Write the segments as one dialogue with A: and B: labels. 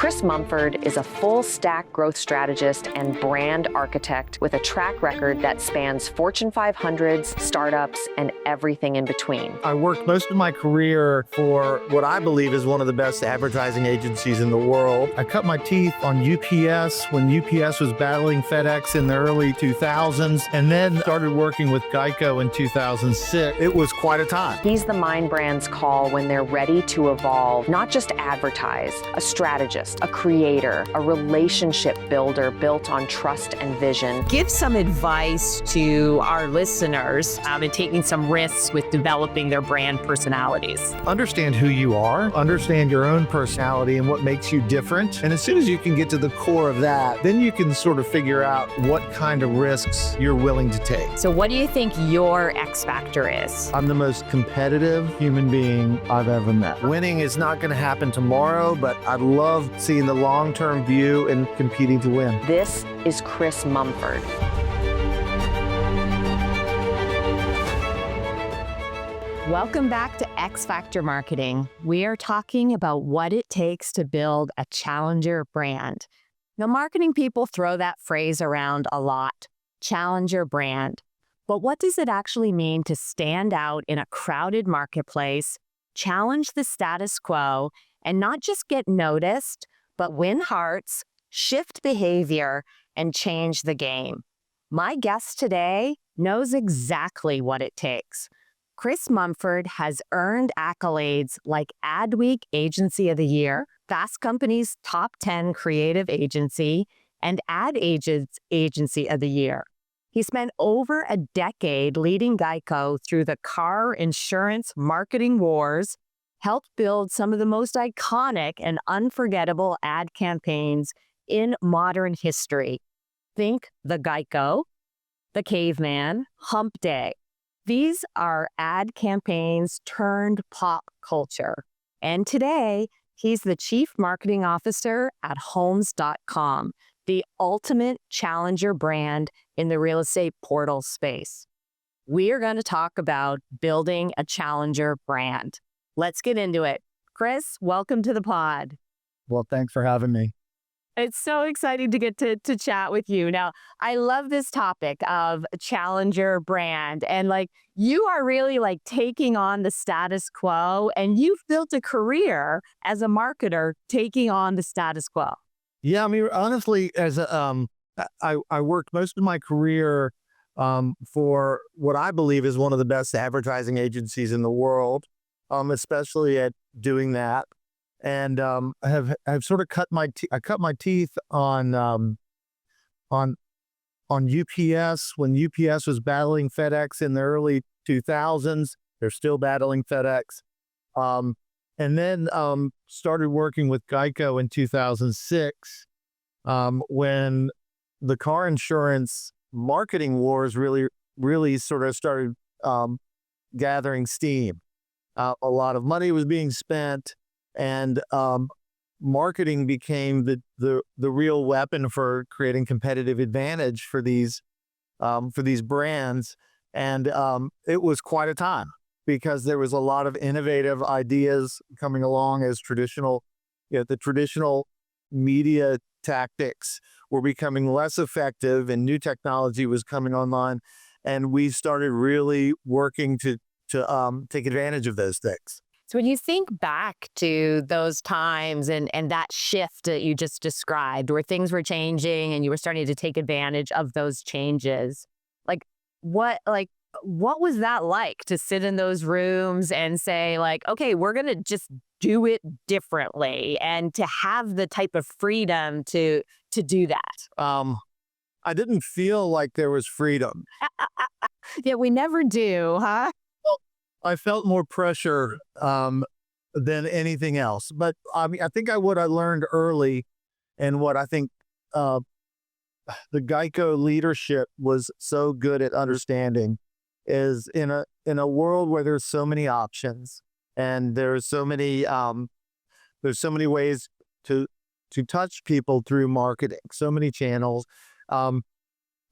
A: Chris Mumford is a full-stack growth strategist and brand architect with a track record that spans Fortune 500s, startups, and everything in between.
B: I worked most of my career for what I believe is one of the best advertising agencies in the world. I cut my teeth on UPS when UPS was battling FedEx in the early 2000s, and then started working with GEICO in 2006. It was quite a time.
A: He's the mind brands call when they're ready to evolve, not just advertise, a strategist, a creator, a relationship builder built on trust and vision.
C: Give some advice to our listeners in taking some risks with developing their brand personalities.
B: Understand who you are, understand your own personality and what makes you different. And as soon as you can get to the core of that, then you can sort of figure out what kind of risks you're willing to take.
C: So what do you think your X factor is?
B: I'm the most competitive human being I've ever met. Winning is not going to happen tomorrow, but I love seeing the long-term view and competing to win.
A: This is Chris Mumford.
C: Welcome back to X Factor Marketing. We are talking about what it takes to build a challenger brand. Now, marketing people throw that phrase around a lot, challenger brand. But what does it actually mean to stand out in a crowded marketplace, challenge the status quo, and not just get noticed, but win hearts, shift behavior, and change the game? My guest today knows exactly what it takes. Chris Mumford has earned accolades like Adweek Agency of the Year, Fast Company's Top 10 Creative Agency, and Ad Agents Agency of the Year. He spent over a decade leading GEICO through the car insurance marketing wars, helped build some of the most iconic and unforgettable ad campaigns in modern history. Think the GEICO, the Caveman, Hump Day. These are ad campaigns turned pop culture. And today, he's the Chief Marketing Officer at Homes.com, the ultimate challenger brand in the real estate portal space. We are going to talk about building a challenger brand. Let's get into it. Chris, welcome to the pod.
B: Well, thanks for having me.
C: It's so exciting to get to chat with you. Now, I love this topic of challenger brand. And you are really taking on the status quo, and you've built a career as a marketer taking on the status quo.
B: Yeah, I mean, honestly, I worked most of my career for what I believe is one of the best advertising agencies in the world, especially at doing that. And I've sort of cut my teeth on UPS when UPS was battling FedEx in the early 2000s. They're still battling FedEx, and then started working with GEICO in 2006 when the car insurance marketing wars really sort of started gathering steam. A lot of money was being spent. And marketing became the real weapon for creating competitive advantage for these brands, and it was quite a time because there was a lot of innovative ideas coming along as the traditional media tactics were becoming less effective, and new technology was coming online, and we started really working to take advantage of those things.
C: So when you think back to those times and that shift that you just described, where things were changing and you were starting to take advantage of those changes, what was that like to sit in those rooms and say okay, we're going to just do it differently, and to have the type of freedom to do that?
B: I didn't feel like there was freedom.
C: Yeah, we never do, huh?
B: I felt more pressure than anything else. But I mean, I think what I learned early, and what I think the GEICO leadership was so good at understanding, is in a world where there's so many options and there's so many ways to touch people through marketing, so many channels.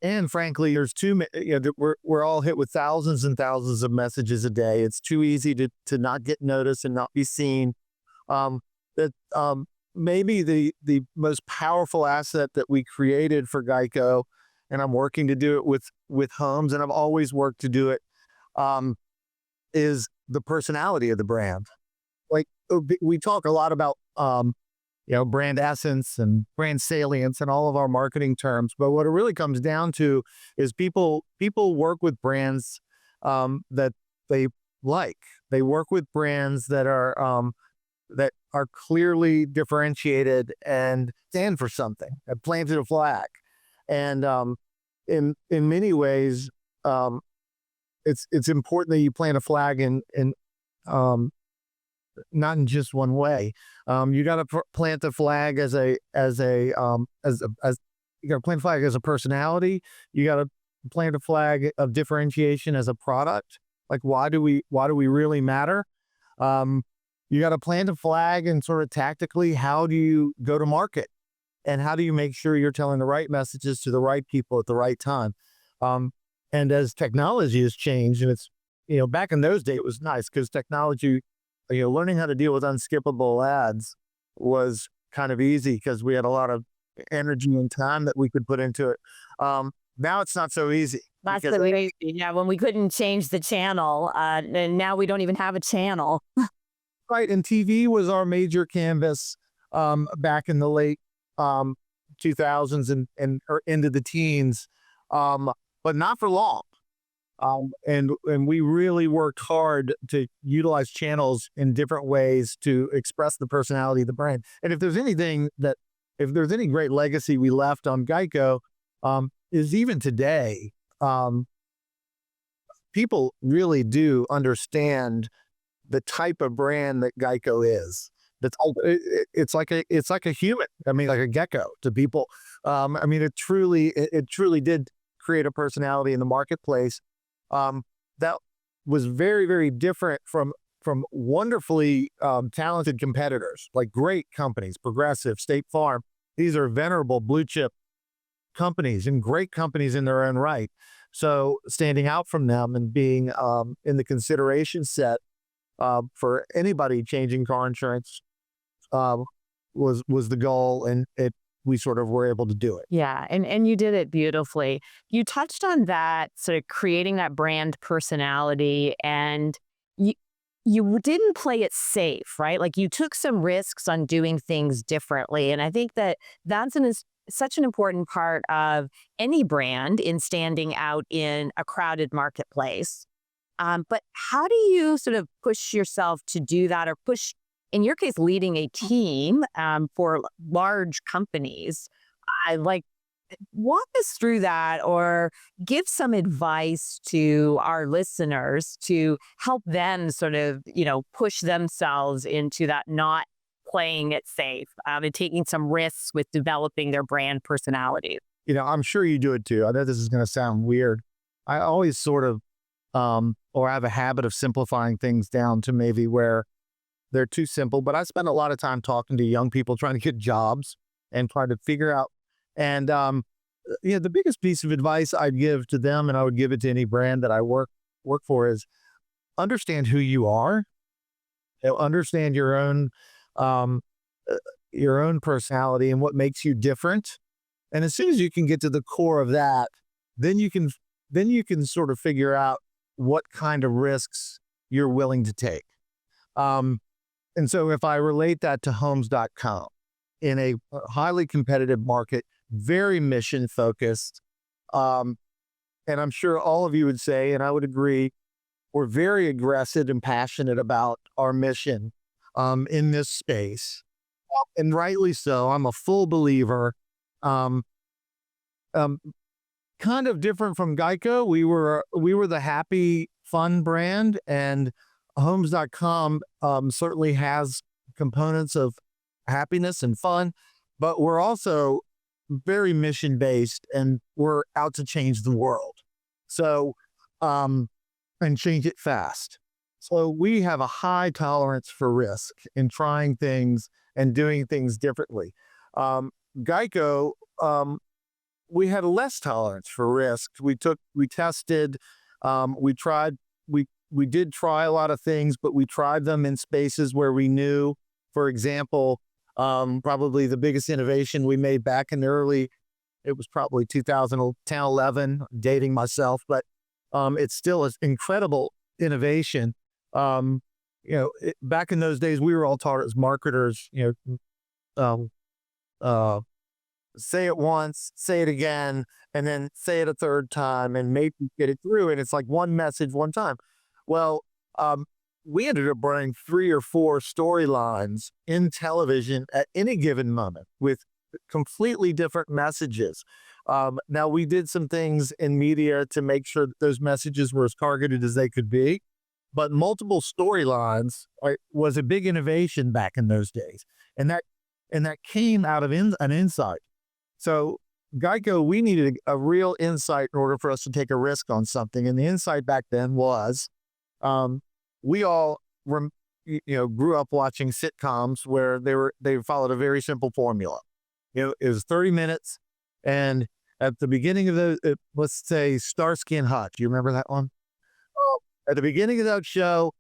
B: And frankly, there's too many. We're all hit with thousands and thousands of messages a day. It's too easy to not get noticed and not be seen. maybe the most powerful asset that we created for GEICO, and I'm working to do it with homes, and I've always worked to do it, is the personality of the brand. Like we talk a lot about brand essence and brand salience and all of our marketing terms, but what it really comes down to is people work with brands that they like. They work with brands that are clearly differentiated and stand for something, and planted a flag. And in many ways, it's important that you plant a flag in not in just one way. You got to plant the flag as you got to plant a flag as a personality. You got to plant a flag of differentiation as a product. Like, why do we really matter? You got to plant a flag and sort of tactically, how do you go to market? And how do you make sure you're telling the right messages to the right people at the right time? And as technology has changed, and it's, back in those days, it was nice because technology, learning how to deal with unskippable ads was kind of easy because we had a lot of energy and time that we could put into it. Now it's not so easy.
C: That's the way, when we couldn't change the channel, and now we don't even have a channel.
B: Right, and TV was our major canvas back in the late 2000s and or into the teens, but not for long. And we really worked hard to utilize channels in different ways to express the personality of the brand. And if there's any great legacy we left on GEICO, is even today, people really do understand the type of brand that GEICO is. It's like a human. I mean, like a gecko to people. It truly did create a personality in the marketplace that was very, very different from wonderfully talented competitors, like great companies, Progressive, State Farm. These are venerable blue chip companies and great companies in their own right. So standing out from them and being in the consideration set for anybody changing car insurance was the goal, and we sort of were able to do it.
C: Yeah, and you did it beautifully. You touched on that, sort of creating that brand personality, and you didn't play it safe, right? Like, you took some risks on doing things differently, and I think that's such an important part of any brand in standing out in a crowded marketplace. But how do you sort of push yourself to do that, or push, in your case, leading a team for large companies? Walk us through that, or give some advice to our listeners to help them sort of, push themselves into that, not playing it safe and taking some risks with developing their brand personality.
B: I'm sure you do it too. I know this is going to sound weird. I always sort of, or I have a habit of simplifying things down to maybe where they're too simple, but I spend a lot of time talking to young people trying to get jobs and trying to figure out. And, the biggest piece of advice I'd give to them, and I would give it to any brand that I work for, is understand who you are. Understand your own personality and what makes you different. And as soon as you can get to the core of that, then you can sort of figure out what kind of risks you're willing to take. And so if I relate that to homes.com, in a highly competitive market, very mission focused, and I'm sure all of you would say, and I would agree, we're very aggressive and passionate about our mission in this space. And rightly so. I'm a full believer. Kind of different from GEICO. We were the happy, fun brand, and homes.com certainly has components of happiness and fun, but we're also very mission based, and we're out to change the world. So, and change it fast. So we have a high tolerance for risk in trying things and doing things differently. GEICO, we had less tolerance for risk. We tested, we tried, we did try a lot of things, but we tried them in spaces where we knew, for example, Probably the biggest innovation we made back in the early, it was probably 2010, 11, dating myself, but it's still an incredible innovation. Back in those days, we were all taught as marketers, say it once, say it again, and then say it a third time and maybe get it through. And it's like one message, one time. Well, we ended up running 3 or 4 storylines in television at any given moment with completely different messages. Now, we did some things in media to make sure that those messages were as targeted as they could be, but multiple storylines was a big innovation back in those days. And that came out of an insight. So GEICO, we needed a real insight in order for us to take a risk on something. And the insight back then was, we all grew up watching sitcoms where they followed a very simple formula. It was 30 minutes, and at the beginning of let's say Starsky and Hutch. You remember that one? At the beginning of that show,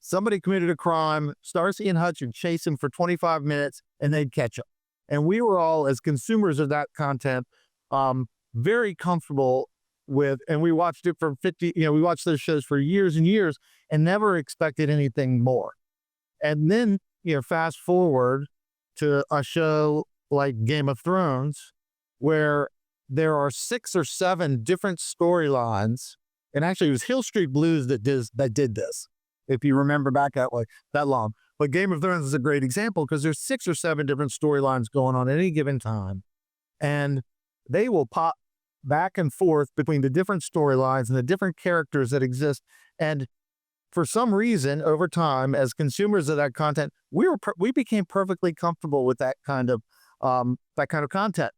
B: somebody committed a crime. Starsky and Hutch would chase him for 25 minutes, and they'd catch him. And we were all, as consumers of that content, very comfortable with, and we watched it for we watched those shows for years and years and never expected anything more. And then, fast forward to a show like Game of Thrones, where there are 6 or 7 different storylines. And actually, it was Hill Street Blues that did this, if you remember back that long. But Game of Thrones is a great example because there's 6 or 7 different storylines going on at any given time. And they will pop back and forth between the different storylines and the different characters that exist. And for some reason, over time, as consumers of that content, we became perfectly comfortable with that kind of content.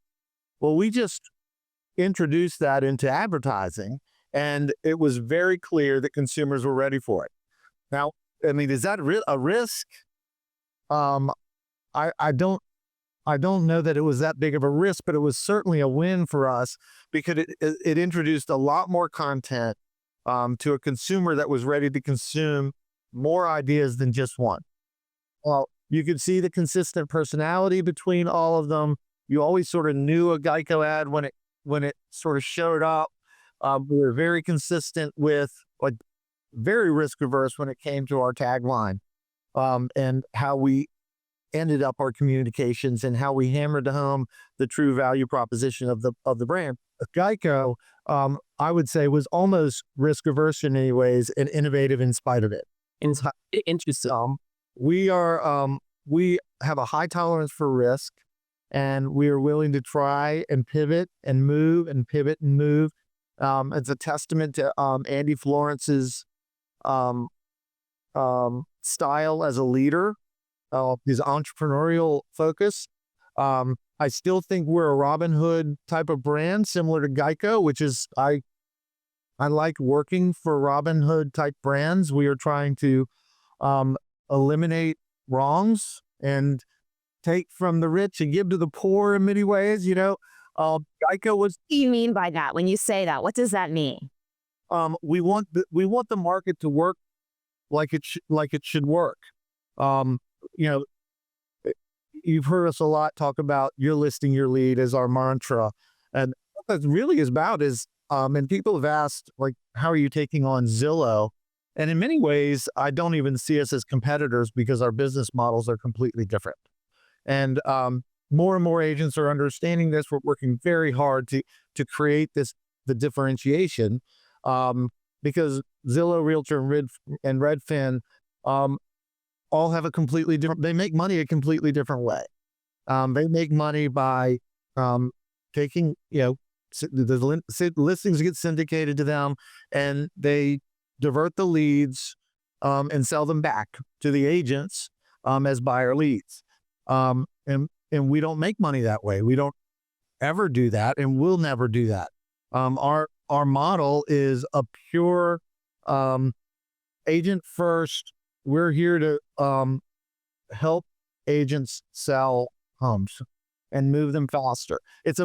B: Well, we just introduced that into advertising, and it was very clear that consumers were ready for it. Now, I mean, is that a risk? I don't know that it was that big of a risk, but it was certainly a win for us because it introduced a lot more content to a consumer that was ready to consume more ideas than just one. Well, you could see the consistent personality between all of them. You always sort of knew a GEICO ad when it sort of showed up. We were very consistent with, very risk averse when it came to our tagline, and how we ended up our communications and how we hammered home the true value proposition of the brand. GEICO, I would say, was almost risk averse in many ways and innovative in spite of it.
D: Interesting.
B: We have a high tolerance for risk, and we are willing to try and pivot and move and pivot and move. It's a testament to Andy Florence's style as a leader, his entrepreneurial focus. I still think we're a Robin Hood type of brand, similar to GEICO, which is I like working for Robin Hood type brands. We are trying to eliminate wrongs and take from the rich and give to the poor in many ways. GEICO was.
C: What do you mean by that? When you say that, what does that mean?
B: We want the market to work like it should work. You've heard us a lot talk about your listing, your lead as our mantra, and what that really is about is, and people have asked, how are you taking on Zillow? And in many ways, I don't even see us as competitors because our business models are completely different. And more and more agents are understanding this. We're working very hard to create the differentiation, because Zillow, Realtor, and Redfin all have a completely different, they make money a completely different way. They make money by taking, the listings get syndicated to them, and they divert the leads and sell them back to the agents as buyer leads. And we don't make money that way. We don't ever do that, and we'll never do that. Our model is a pure agent first. We're here to help agents sell homes and move them faster. It's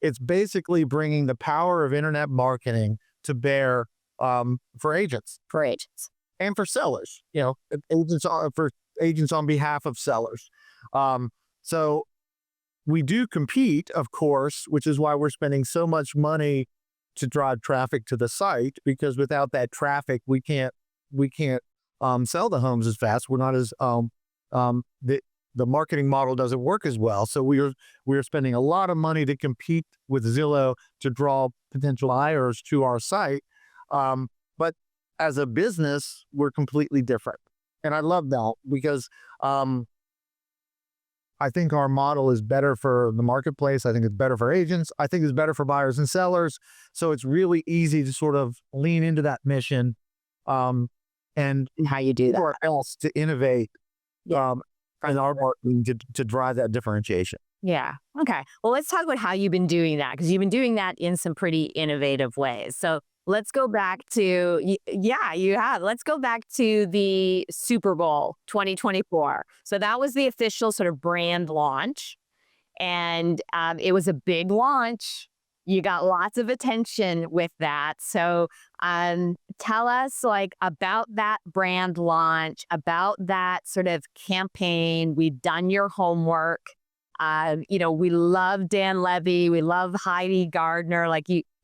B: it's basically bringing the power of internet marketing to bear for agents.
C: For agents.
B: And for sellers, for agents on behalf of sellers. So we do compete, of course, which is why we're spending so much money to drive traffic to the site, because without that traffic, we can't sell the homes as fast. We're not as the marketing model doesn't work as well. So we are spending a lot of money to compete with Zillow to draw potential buyers to our site. But as a business, we're completely different. And I love that because I think our model is better for the marketplace. I think it's better for agents. I think it's better for buyers and sellers. So it's really easy to sort of lean into that mission and
C: How you do that.
B: or else to innovate in our marketing to drive that differentiation.
C: Yeah. Okay. Well, let's talk about how you've been doing that, because you've been doing that in some pretty innovative ways. So let's go back to, you have. Let's go back to the Super Bowl 2024. So that was the official sort of brand launch. And it was a big launch. You got lots of attention with that. So tell us about that brand launch, about that sort of campaign. We've done your homework. We love Dan Levy. We love Heidi Gardner.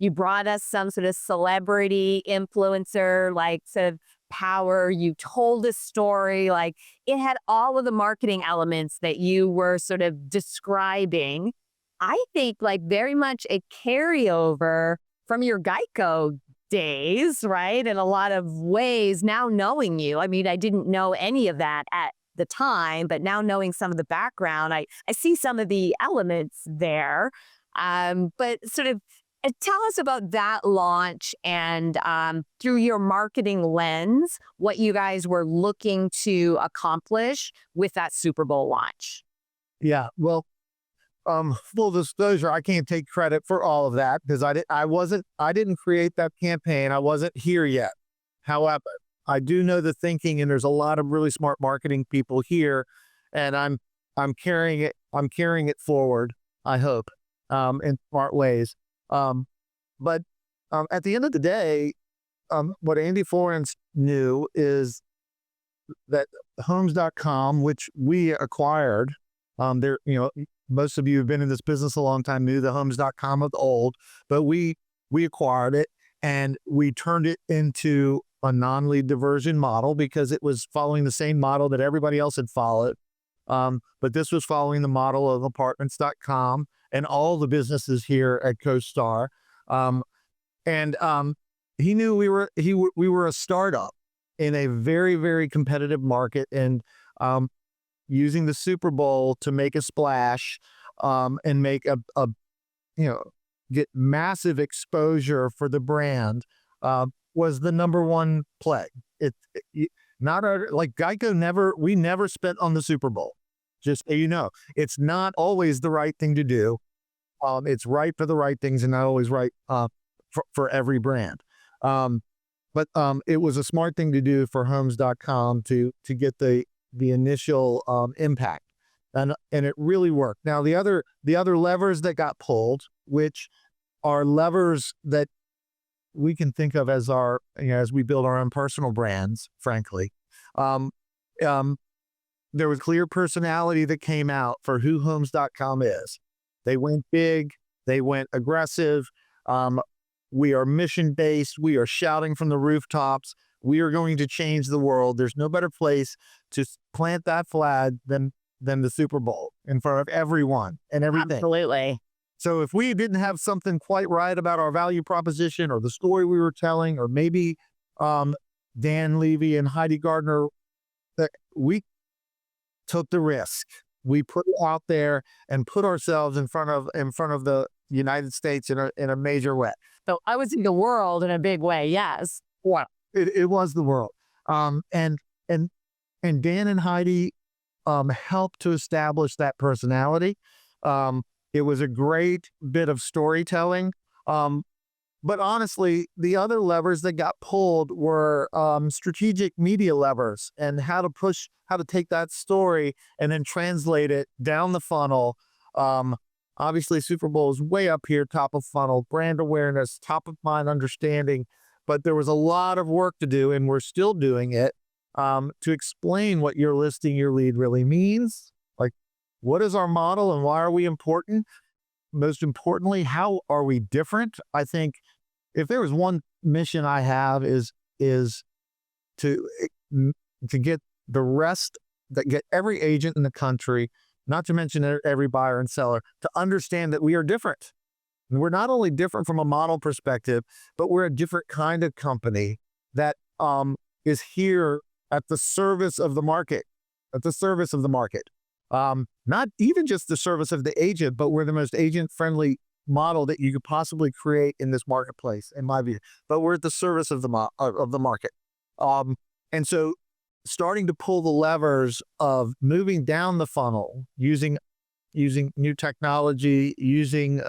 C: You brought us some sort of celebrity influencer, sort of power. You told a story. It had all of the marketing elements that you were sort of describing. I think very much a carryover from your GEICO days, right? In a lot of ways, now knowing you. I mean, I didn't know any of that at the time, but now knowing some of the background, I see some of the elements there. But sort of tell us about that launch and through your marketing lens, what you guys were looking to accomplish with that Super Bowl launch.
B: Yeah. Well, full disclosure, I can't take credit for all of that because I didn't create that campaign. I wasn't here yet. However, I do know the thinking, and there's a lot of really smart marketing people here, and I'm carrying it forward, I hope, in smart ways. But at the end of the day, what Andy Florence knew is that homes.com, which we acquired, most of you who've been in this business a long time knew the homes.com of the old, but we acquired it and we turned it into a non-lead diversion model because it was following the same model that everybody else had followed. But this was following the model of apartments.com and all the businesses here at CoStar. He knew we were a startup in a very, very competitive market, and using the Super Bowl to make a splash and make get massive exposure for the brand was the number one play. GEICO we never spent on the Super Bowl. Just so it's not always the right thing to do. It's right for the right things and not always right for every brand. But it was a smart thing to do for homes.com to get the initial impact, and it really worked. Now the other levers that got pulled, which are levers that we can think of as our as we build our own personal brands, frankly, there was clear personality that came out for who homes.com is. They went big, they went aggressive. We are mission based. We are shouting from the rooftops. We are going to change the world. There's no better place to plant that flag than the Super Bowl in front of everyone and everything.
C: Absolutely.
B: So if we didn't have something quite right about our value proposition or the story we were telling, or maybe Dan Levy and Heidi Gardner, we took the risk. We put it out there and put ourselves in front of the United States in a major way.
C: So I was in the world in a big way. Yes.
B: Wow. It was the world. And Dan and Heidi helped to establish that personality. It was a great bit of storytelling. But honestly, the other levers that got pulled were strategic media levers, and how to take that story and then translate it down the funnel. Obviously, Super Bowl is way up here, top of funnel, brand awareness, top of mind understanding. But there was a lot of work to do, and we're still doing it, to explain what your listing, your lead really means. Like, what is our model and why are we important? Most importantly, how are we different? I think if there was one mission I have is to get get every agent in the country, not to mention every buyer and seller, to understand that we are different. And we're not only different from a model perspective, but we're a different kind of company that is here at the service of the market, not even just the service of the agent, but we're the most agent-friendly model that you could possibly create in this marketplace, in my view. But we're at the service of the market. And so starting to pull the levers of moving down the funnel, using new technology, using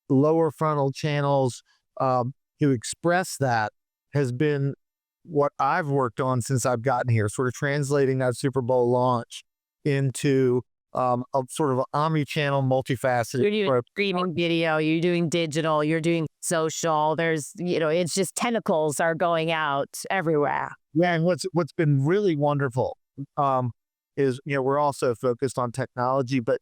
B: lower funnel channels to express that has been what I've worked on since I've gotten here, sort of translating that Super Bowl launch into a sort of omnichannel, multifaceted.
C: You're doing streaming video, you're doing digital, you're doing social. There's, it's just tentacles are going out everywhere.
B: Yeah, and what's been really wonderful is, we're also focused on technology, but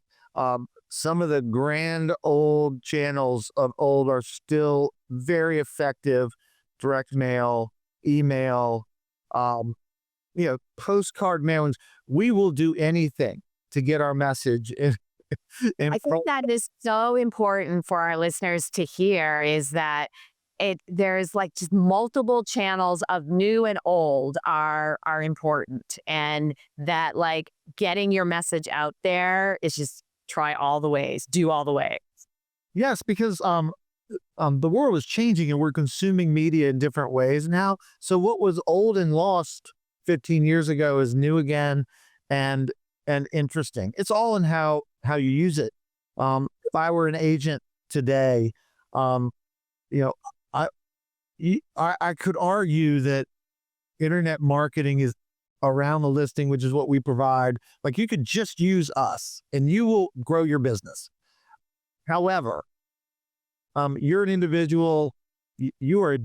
B: some of the grand old channels of old are still very effective. Direct mail, email, postcard mailings. We will do anything to get our message in.
C: I think that is so important for our listeners to hear, is that there's like just multiple channels of new and old are important, and that like getting your message out there is just try all the ways, do all the ways.
B: Yes, because the world is changing and we're consuming media in different ways now. So what was old and lost 15 years ago is new again and interesting. It's all in how you use it. If I were an agent today, I could argue that internet marketing is around the listing, which is what we provide. Like, you could just use us and you will grow your business. However, you're an individual. You are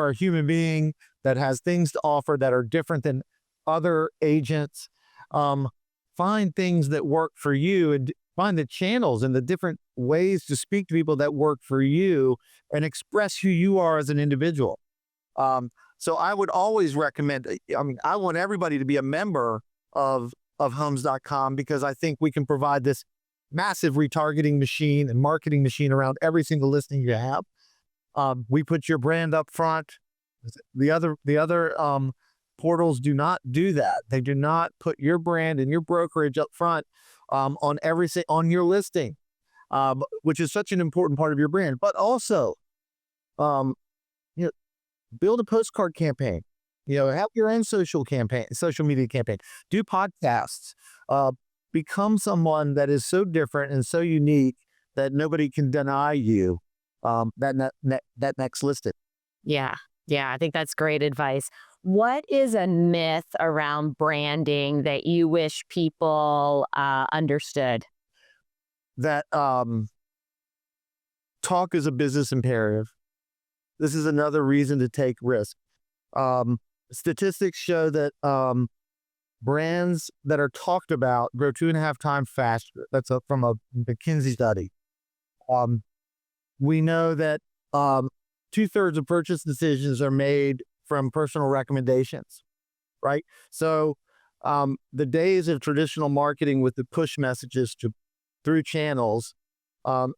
B: a human being that has things to offer that are different than other agents. Find things that work for you and find the channels and the different ways to speak to people that work for you and express who you are as an individual. So I would always recommend, I want everybody to be a member of homes.com, because I think we can provide this massive retargeting machine and marketing machine around every single listing you have. We put your brand up front. The other portals do not do that. They do not put your brand and your brokerage up front on your listing, which is such an important part of your brand. But also, build a postcard campaign. Have your own social media campaign. Do podcasts. Become someone that is so different and so unique that nobody can deny you that next listing.
C: Yeah, I think that's great advice. What is a myth around branding that you wish people understood?
B: That talk is a business imperative. This is another reason to take risk. Statistics show that brands that are talked about grow 2.5 times faster. That's from a McKinsey study. We know that 2/3 of purchase decisions are made from personal recommendations, right? So the days of traditional marketing with the push messages through channels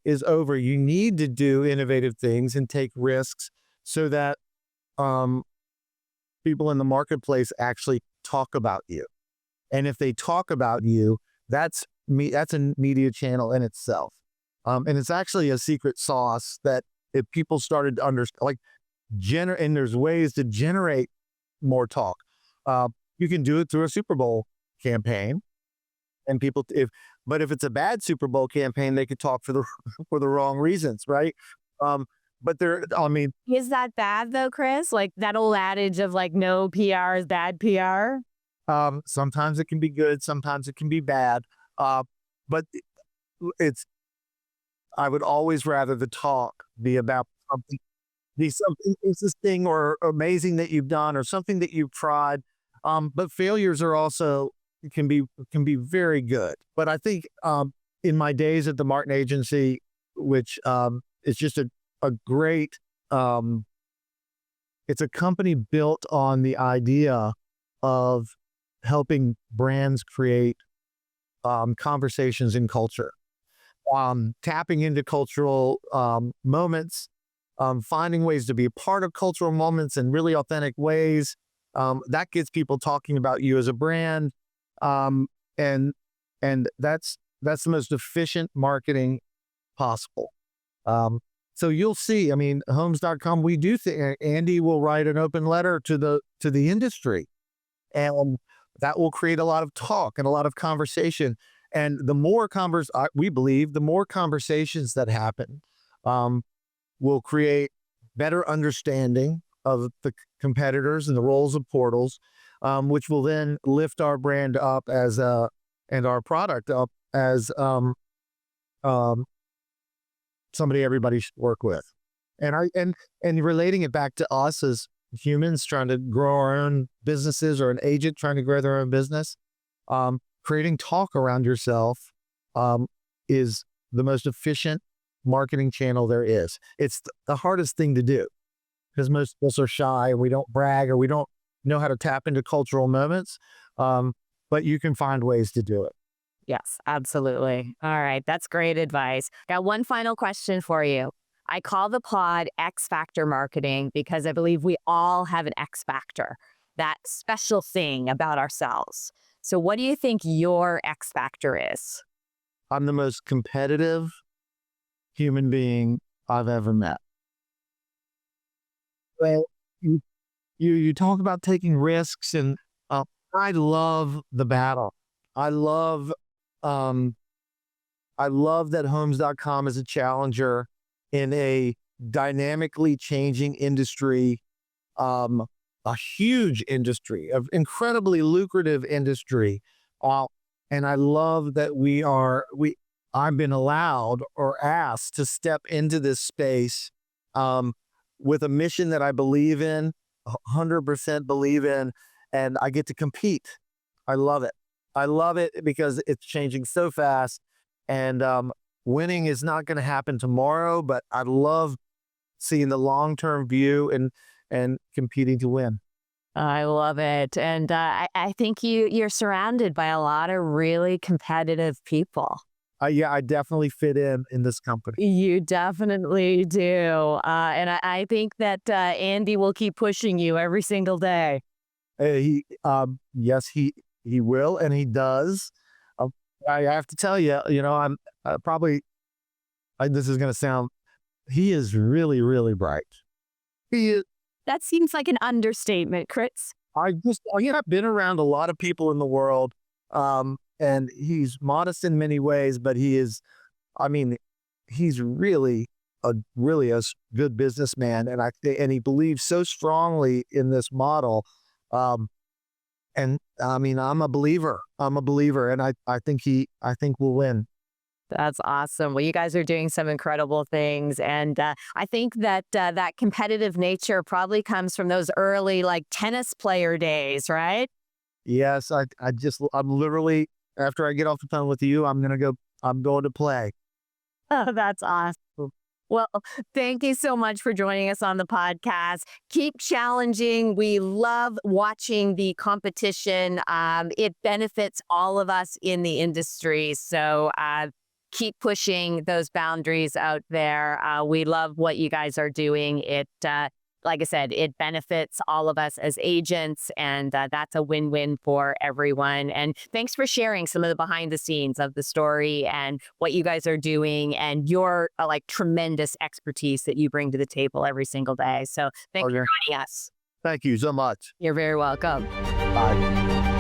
B: is over. You need to do innovative things and take risks so that people in the marketplace actually talk about you. And if they talk about you, that's a media channel in itself. And it's actually a secret sauce that if people started to understand, and there's ways to generate more talk. You can do it through a Super Bowl campaign, and but if it's a bad Super Bowl campaign, they could talk for the wrong reasons, right? But
C: is that bad though, Chris? Like that old adage of no PR is bad PR?
B: Sometimes it can be good, sometimes it can be bad. But I would always rather the talk be about something, it's this thing or amazing that you've done or something that you've tried. But failures are also, can be very good. But I think in my days at the Martin Agency, which is just a great, it's a company built on the idea of helping brands create conversations in culture, tapping into cultural moments, finding ways to be a part of cultural moments in really authentic ways. That gets people talking about you as a brand. And that's the most efficient marketing possible. So you'll see, I mean, homes.com, we do think Andy will write an open letter to the industry, and that will create a lot of talk and a lot of conversation. And the more we believe the more conversations that happen, will create better understanding of the competitors and the roles of portals, which will then lift our brand up and our product up as somebody everybody should work with. And relating it back to us as humans trying to grow our own businesses, or an agent trying to grow their own business, creating talk around yourself is the most efficient marketing channel there is. It's the hardest thing to do because most of us are shy, and we don't brag, or we don't know how to tap into cultural moments. But you can find ways to do it.
C: Yes, absolutely. All right. That's great advice. Got one final question for you. I call the pod X Factor Marketing because I believe we all have an X Factor, that special thing about ourselves. So what do you think your X Factor is?
B: I'm the most competitive human being I've ever met. Well, you talk about taking risks, and I love the battle. I love that homes.com is a challenger in a dynamically changing industry, a huge industry, an incredibly lucrative industry. And I love that I've been allowed or asked to step into this space with a mission that I believe in, 100% believe in, and I get to compete. I love it. I love it because it's changing so fast, and winning is not going to happen tomorrow, but I love seeing the long-term view and competing to win.
C: I love it. And I think you're surrounded by a lot of really competitive people.
B: Yeah, I definitely fit in this company.
C: You definitely do. And I think that Andy will keep pushing you every single day.
B: Yes, he will, and he does. I have to tell you, I'm probably, this is going to sound, he is really, really bright. He is.
C: That seems like an understatement, Chris.
B: I've been around a lot of people in the world, and he's modest in many ways, but he's really a good businessman, and he believes so strongly in this model. And I mean, I'm a believer, and I think we'll win.
C: That's awesome. Well, you guys are doing some incredible things. And I think that that competitive nature probably comes from those early, like, tennis player days, right?
B: Yes. I'm literally, after I get off the phone with you, I'm going to play.
C: Oh, that's awesome. Well, thank you so much for joining us on the podcast. Keep challenging. We love watching the competition. It benefits all of us in the industry. So keep pushing those boundaries out there. We love what you guys are doing. It, like I said, it benefits all of us as agents, and that's a win-win for everyone. And thanks for sharing some of the behind the scenes of the story and what you guys are doing, and your tremendous expertise that you bring to the table every single day. So thanks for joining us.
B: Thank you so much.
C: You're very welcome.
B: Bye.